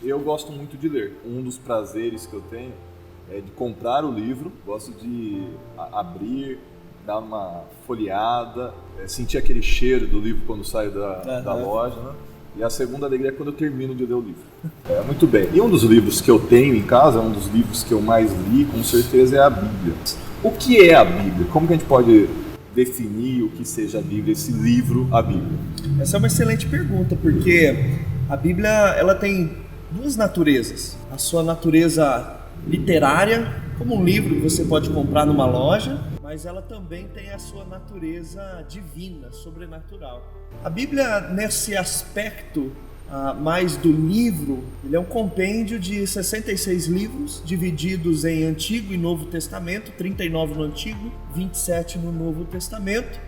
Eu gosto muito de ler. Um dos prazeres que eu tenho é de comprar o livro, gosto de abrir, dar uma folheada, sentir aquele cheiro do livro quando sai da loja, né? E a segunda alegria é quando eu termino de ler o livro. Muito bem. E um dos livros que eu tenho em casa, um dos livros que eu mais li, com certeza, é a Bíblia. O que é a Bíblia? Como que a gente pode definir o que seja a Bíblia, esse livro, a Bíblia? Essa é uma excelente pergunta, porque a Bíblia ela tem duas naturezas. A sua natureza literária, como um livro que você pode comprar numa loja, mas ela também tem a sua natureza divina, sobrenatural. A Bíblia, nesse aspecto mais do livro, ele é um compêndio de 66 livros, divididos em Antigo e Novo Testamento, 39 no Antigo, 27 no Novo Testamento.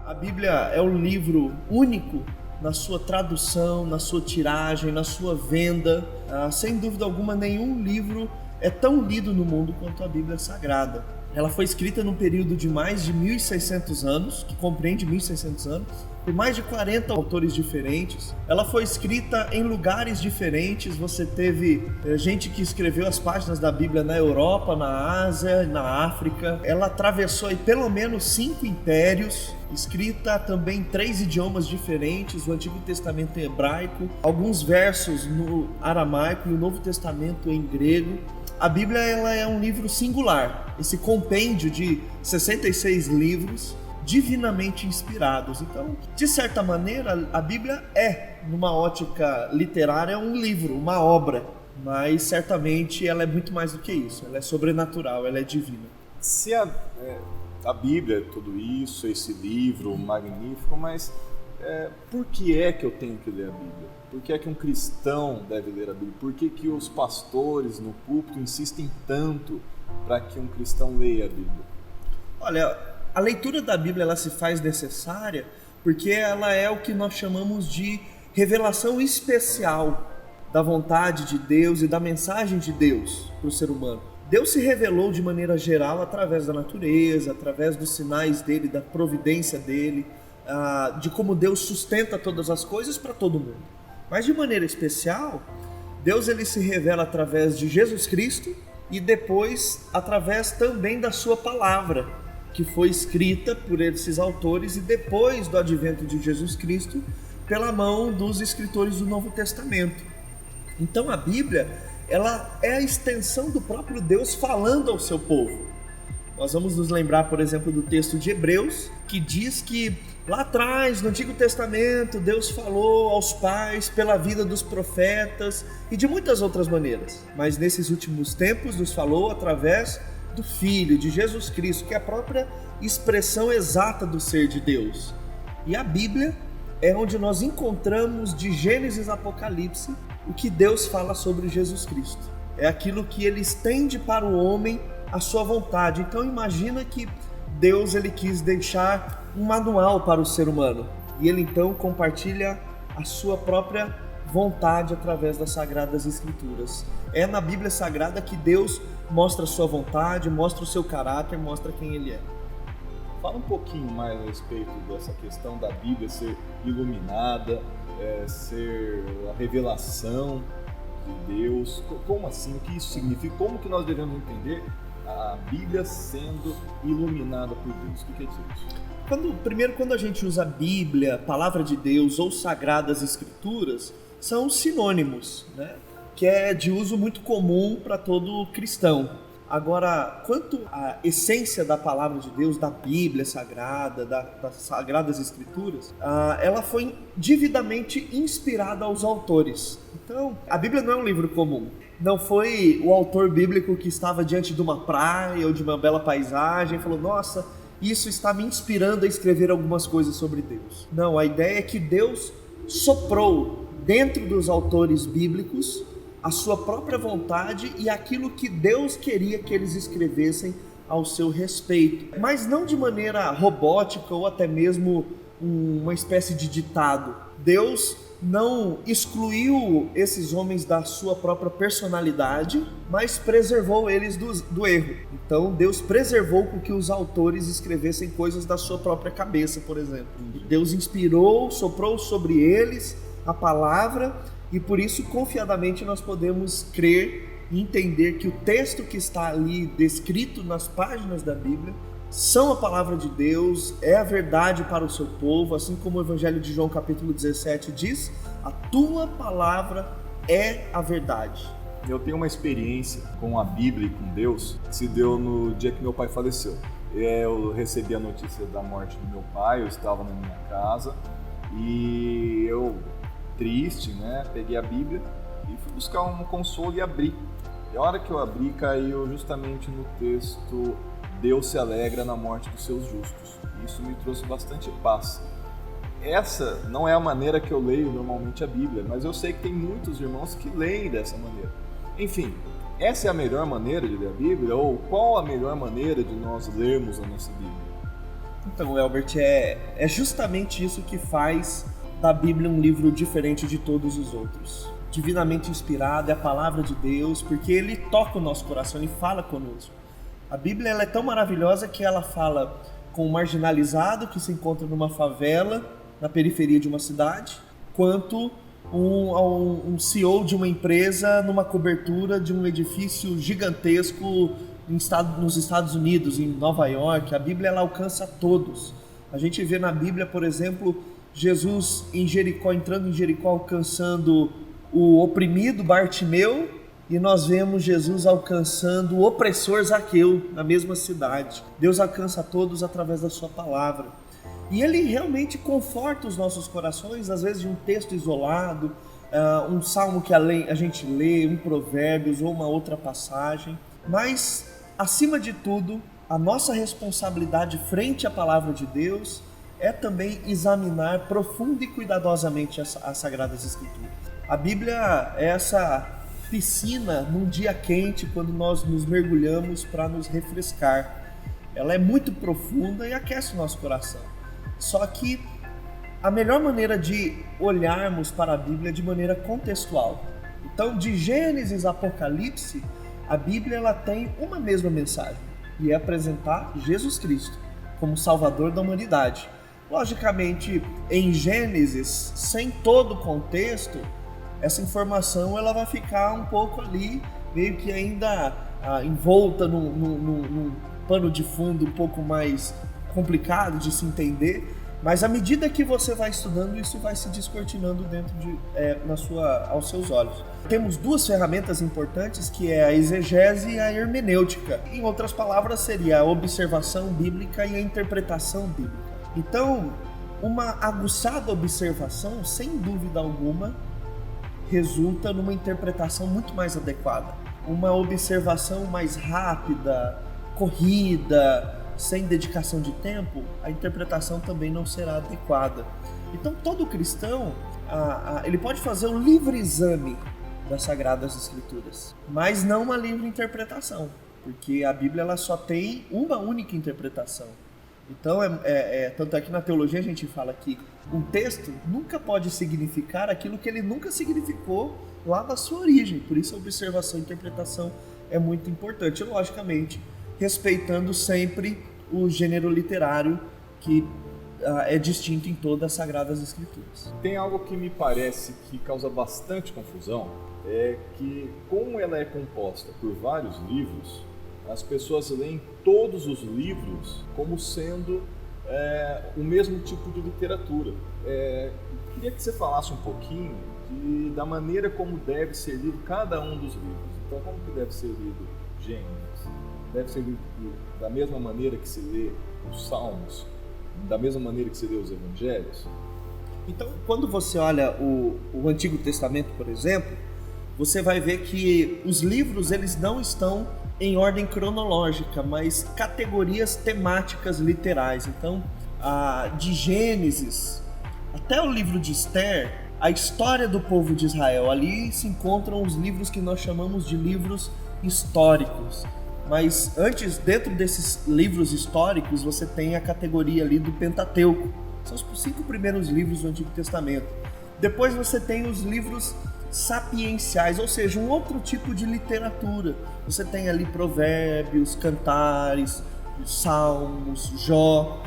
A Bíblia é um livro único na sua tradução, na sua tiragem, na sua venda. Sem dúvida alguma, nenhum livro é tão lido no mundo quanto a Bíblia Sagrada. Ela foi escrita num período de mais de 1.600 anos, que compreende 1.600 anos, por mais de 40 autores diferentes. Ela foi escrita em lugares diferentes. Você teve gente que escreveu as páginas da Bíblia na Europa, na Ásia, na África. Ela atravessou aí pelo menos 5 impérios, escrita também em 3 idiomas diferentes, o Antigo Testamento em hebraico, alguns versos no aramaico e o Novo Testamento em grego. A Bíblia ela é um livro singular, esse compêndio de 66 livros divinamente inspirados. Então, de certa maneira, a Bíblia é, numa ótica literária, um livro, uma obra, mas certamente ela é muito mais do que isso, ela é sobrenatural, ela é divina. Se a Bíblia é tudo isso, esse livro magnífico, mas por que é que eu tenho que ler a Bíblia? Por que é que um cristão deve ler a Bíblia? Por que que os pastores no púlpito insistem tanto para que um cristão leia a Bíblia? Olha, a leitura da Bíblia ela se faz necessária porque ela é o que nós chamamos de revelação especial da vontade de Deus e da mensagem de Deus para o ser humano. Deus se revelou de maneira geral através da natureza, através dos sinais dele, da providência dele, de como Deus sustenta todas as coisas para todo mundo. Mas de maneira especial, Deus ele se revela através de Jesus Cristo e depois através também da sua palavra, que foi escrita por esses autores e depois do advento de Jesus Cristo, pela mão dos escritores do Novo Testamento. Então a Bíblia, ela é a extensão do próprio Deus falando ao seu povo. Nós vamos nos lembrar, por exemplo, do texto de Hebreus, que diz que lá atrás, no Antigo Testamento, Deus falou aos pais pela vida dos profetas e de muitas outras maneiras. Mas nesses últimos tempos nos falou através do Filho, de Jesus Cristo, que é a própria expressão exata do ser de Deus. E a Bíblia é onde nós encontramos de Gênesis a Apocalipse o que Deus fala sobre Jesus Cristo. É aquilo que ele estende para o homem a sua vontade. Então imagina que Deus ele quis deixar um manual para o ser humano e ele então compartilha a sua própria vontade através das Sagradas Escrituras. É na Bíblia Sagrada que Deus mostra a sua vontade, mostra o seu caráter, mostra quem ele é. Fala um pouquinho mais a respeito dessa questão da Bíblia ser iluminada, ser a revelação de Deus. Como assim? O que isso significa? Como que nós devemos entender a Bíblia sendo iluminada por Deus? O que é isso? Primeiro, quando a gente usa Bíblia, Palavra de Deus ou Sagradas Escrituras, são sinônimos, né? Que é de uso muito comum para todo cristão. Agora, quanto à essência da Palavra de Deus, da Bíblia Sagrada, das Sagradas Escrituras, ela foi devidamente inspirada aos autores. Então, a Bíblia não é um livro comum. Não foi o autor bíblico que estava diante de uma praia ou de uma bela paisagem e falou, nossa, isso está me inspirando a escrever algumas coisas sobre Deus. Não, a ideia é que Deus soprou dentro dos autores bíblicos a sua própria vontade e aquilo que Deus queria que eles escrevessem ao seu respeito. Mas não de maneira robótica ou até mesmo uma espécie de ditado. Deus não excluiu esses homens da sua própria personalidade, mas preservou eles do erro. Então Deus preservou com que os autores escrevessem coisas da sua própria cabeça, por exemplo. Deus inspirou, soprou sobre eles a palavra e por isso confiadamente nós podemos crer e entender que o texto que está ali descrito nas páginas da Bíblia são a palavra de Deus, é a verdade para o seu povo, assim como o Evangelho de João capítulo 17 diz, a tua palavra é a verdade. Eu tenho uma experiência com a Bíblia e com Deus que se deu no dia que meu pai faleceu. Eu recebi a notícia da morte do meu pai, eu estava na minha casa e eu, triste, né, peguei a Bíblia e fui buscar um consolo e abri. E a hora que eu abri, caiu justamente no texto: Deus se alegra na morte dos seus justos. Isso me trouxe bastante paz. Essa não é a maneira que eu leio normalmente a Bíblia, mas eu sei que tem muitos irmãos que leem dessa maneira. Enfim, essa é a melhor maneira de ler a Bíblia? Ou qual a melhor maneira de nós lermos a nossa Bíblia? Então, Elbert, é justamente isso que faz da Bíblia um livro diferente de todos os outros. Divinamente inspirado, é a palavra de Deus, porque ele toca o nosso coração, ele fala conosco. A Bíblia ela é tão maravilhosa que ela fala com um marginalizado que se encontra numa favela, na periferia de uma cidade, quanto um CEO de uma empresa numa cobertura de um edifício gigantesco nos Estados Unidos, em Nova York. A Bíblia ela alcança todos. A gente vê na Bíblia, por exemplo, Jesus em Jericó, entrando em Jericó, alcançando o oprimido Bartimeu, e nós vemos Jesus alcançando o opressor Zaqueu na mesma cidade. Deus alcança todos através da sua palavra. E ele realmente conforta os nossos corações, às vezes de um texto isolado, um salmo que a gente lê, um provérbios ou uma outra passagem. Mas, acima de tudo, a nossa responsabilidade frente à palavra de Deus é também examinar profunda e cuidadosamente as Sagradas Escrituras. A Bíblia é essa piscina num dia quente, quando nós nos mergulhamos para nos refrescar. Ela é muito profunda e aquece o nosso coração. Só que a melhor maneira de olharmos para a Bíblia é de maneira contextual. Então, de Gênesis a Apocalipse, a Bíblia ela tem uma mesma mensagem, e é apresentar Jesus Cristo como Salvador da humanidade. Logicamente, em Gênesis, sem todo o contexto, essa informação ela vai ficar um pouco ali, meio que ainda envolta num pano de fundo um pouco mais complicado de se entender, mas à medida que você vai estudando, isso vai se descortinando dentro aos seus olhos. Temos duas ferramentas importantes, que é a exegese e a hermenêutica. Em outras palavras, seria a observação bíblica e a interpretação bíblica. Então, uma aguçada observação, sem dúvida alguma, resulta numa interpretação muito mais adequada. Uma observação mais rápida, corrida, sem dedicação de tempo, a interpretação também não será adequada. Então, todo cristão, ele pode fazer um livre exame das Sagradas Escrituras, mas não uma livre interpretação, porque a Bíblia ela só tem uma única interpretação. Então, tanto é que na teologia a gente fala que um texto nunca pode significar aquilo que ele nunca significou lá na sua origem. Por isso a observação e interpretação é muito importante, logicamente, respeitando sempre o gênero literário que é distinto em todas as Sagradas Escrituras. Tem algo que me parece que causa bastante confusão, é que como ela é composta por vários livros, as pessoas leem todos os livros como sendo o mesmo tipo de literatura. Queria que você falasse um pouquinho da maneira como deve ser lido cada um dos livros. Então, como que deve ser lido Gênesis? Deve ser lido da mesma maneira que se lê os Salmos? Da mesma maneira que se lê os Evangelhos? Então, quando você olha o Antigo Testamento, por exemplo, você vai ver que os livros eles não estão em ordem cronológica, mas categorias temáticas literais. Então, de Gênesis até o livro de Esther, a história do povo de Israel, ali se encontram os livros que nós chamamos de livros históricos. Mas antes, dentro desses livros históricos, você tem a categoria ali do Pentateuco. São os 5 primeiros livros do Antigo Testamento. Depois você tem os livros sapienciais, ou seja, um outro tipo de literatura. Você tem ali Provérbios, Cantares, Salmos, Jó.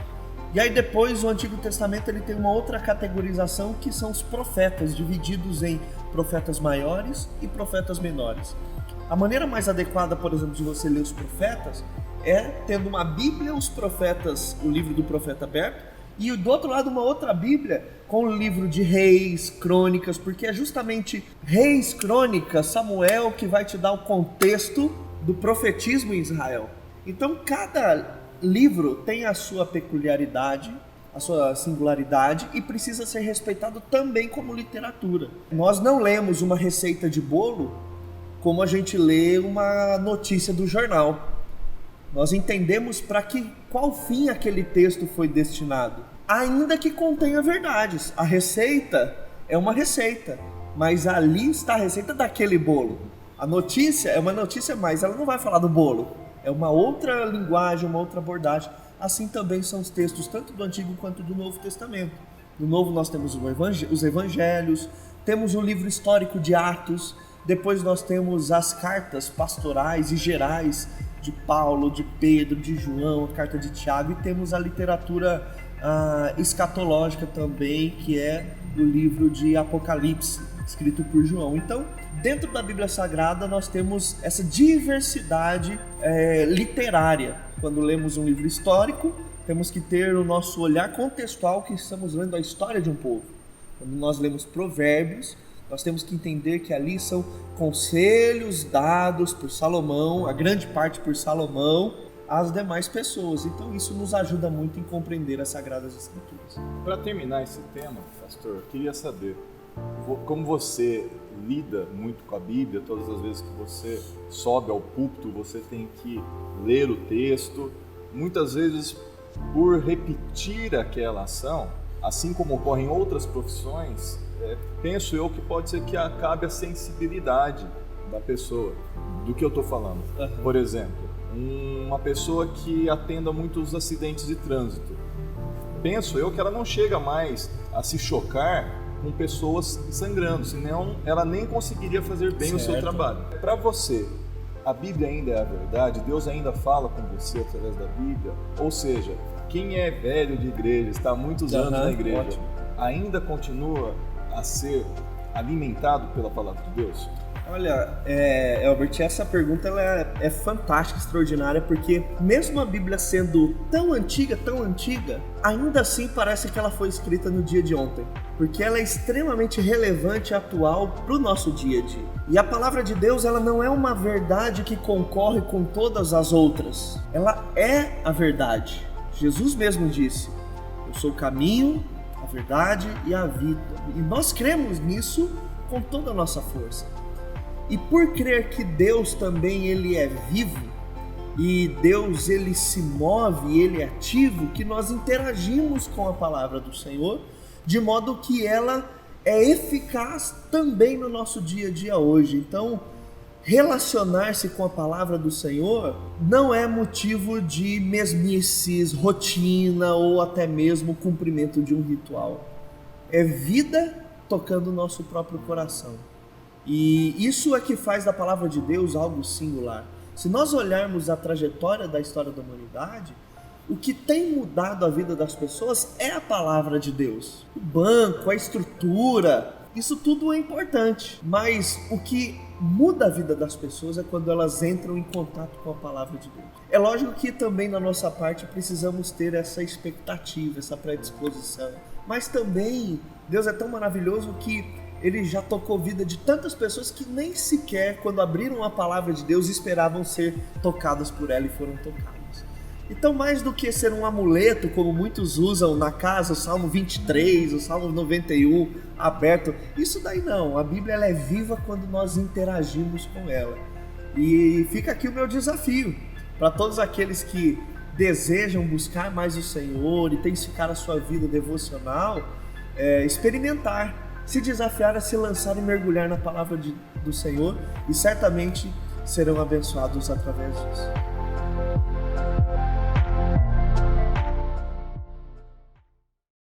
E aí depois o Antigo Testamento ele tem uma outra categorização que são os profetas, divididos em profetas maiores e profetas menores. A maneira mais adequada, por exemplo, de você ler os profetas é tendo uma Bíblia, os profetas, o livro do profeta aberto, e do outro lado uma outra Bíblia com o livro de Reis, Crônicas, porque é justamente Reis, Crônicas, Samuel que vai te dar o contexto do profetismo em Israel. Então cada livro tem a sua peculiaridade, a sua singularidade e precisa ser respeitado também como literatura. Nós não lemos uma receita de bolo como a gente lê uma notícia do jornal. Nós entendemos para qual fim aquele texto foi destinado, ainda que contenha verdades. A receita é uma receita, mas ali está a receita daquele bolo. A notícia é uma notícia, mas ela não vai falar do bolo. É uma outra linguagem, uma outra abordagem. Assim também são os textos, tanto do Antigo quanto do Novo Testamento. No Novo nós temos os Evangelhos, temos o livro histórico de Atos, depois nós temos as cartas pastorais e gerais de Paulo, de Pedro, de João, a carta de Tiago, e temos a literatura escatológica também, que é o livro de Apocalipse, escrito por João. Então, dentro da Bíblia Sagrada nós temos essa diversidade literária. Quando lemos um livro histórico, temos que ter o nosso olhar contextual, que estamos lendo a história de um povo. Quando nós lemos Provérbios, nós temos que entender que ali são conselhos dados por Salomão, a grande parte por Salomão, às demais pessoas. Então isso nos ajuda muito em compreender as Sagradas Escrituras. Para terminar esse tema, pastor, eu queria saber como você lida muito com a Bíblia. Todas as vezes que você sobe ao púlpito, você tem que ler o texto. Muitas vezes, por repetir aquela ação, assim como ocorre em outras profissões, penso eu que pode ser que acabe a sensibilidade da pessoa, do que eu estou falando. Uhum. Por exemplo, uma pessoa que atenda muitos acidentes de trânsito, penso eu que ela não chega mais a se chocar com pessoas sangrando, senão ela nem conseguiria fazer bem o seu trabalho. Para você, a Bíblia ainda é a verdade? Deus ainda fala com você através da Bíblia? Ou seja, quem é velho de igreja, está há muitos anos na igreja, ótimo, ainda continua a ser alimentado pela palavra de Deus? Olha, Elbert, essa pergunta ela é fantástica, extraordinária, porque mesmo a Bíblia sendo tão antiga, ainda assim parece que ela foi escrita no dia de ontem, porque ela é extremamente relevante e atual para o nosso dia a dia. E a palavra de Deus, ela não é uma verdade que concorre com todas as outras, ela é a verdade. Jesus mesmo disse: eu sou o caminho, a verdade e a vida. E nós cremos nisso com toda a nossa força. E por crer que Deus também ele é vivo, e Deus ele se move, ele é ativo, que nós interagimos com a palavra do Senhor, de modo que ela é eficaz também no nosso dia a dia hoje. Então, relacionar-se com a palavra do Senhor não é motivo de mesmices, rotina ou até mesmo cumprimento de um ritual. É vida tocando o nosso próprio coração. E isso é que faz da palavra de Deus algo singular. Se nós olharmos a trajetória da história da humanidade, o que tem mudado a vida das pessoas é a palavra de Deus. O banco, a estrutura, isso tudo é importante. Mas o que muda a vida das pessoas é quando elas entram em contato com a palavra de Deus. É lógico que também na nossa parte precisamos ter essa expectativa, essa predisposição. Mas também Deus é tão maravilhoso que Ele já tocou a vida de tantas pessoas que nem sequer, quando abriram a palavra de Deus, esperavam ser tocadas por ela e foram tocadas. Então, mais do que ser um amuleto, como muitos usam na casa, o Salmo 23, o Salmo 91 aberto, isso daí não. A Bíblia ela é viva quando nós interagimos com ela. E fica aqui o meu desafio para todos aqueles que desejam buscar mais o Senhor e intensificar a sua vida devocional, experimentar, se desafiar a se lançar e mergulhar na palavra do Senhor, e certamente serão abençoados através disso.